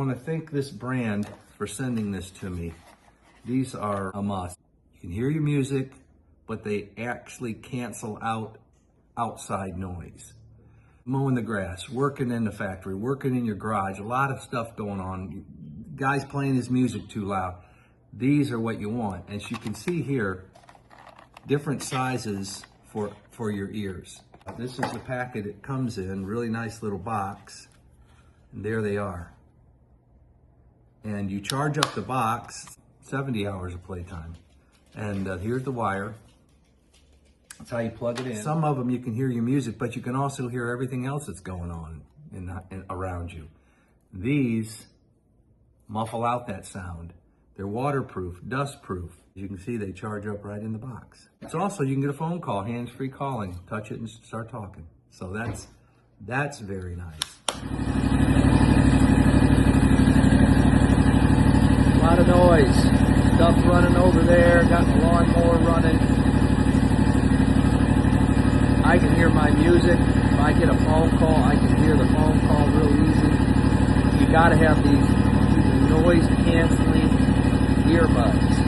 want to thank this brand for sending this to me. These are a must. You can hear your music, but they actually cancel out outside noise. Mowing the grass, working in the factory, working in your garage, a lot of stuff going on. Guys playing his music too loud. These are what you want. As you can see here, different sizes for your ears. This is the packet it comes in, really nice little box. And there they are. And you charge up the box, 70 hours of playtime. And here's the wire. That's how you plug it in. Some of them you can hear your music, but you can also hear everything else that's going on around you. These muffle out that sound. They're waterproof, dustproof. As you can see, they charge up right in the box. It's also, you can get a phone call, hands-free calling. Touch it and start talking. So that's very nice. A lot of noise. Stuff running over there, got the lawnmower running. I can hear my music. If I get a phone call, I can hear the phone call real easy. You gotta have these noise canceling earbuds.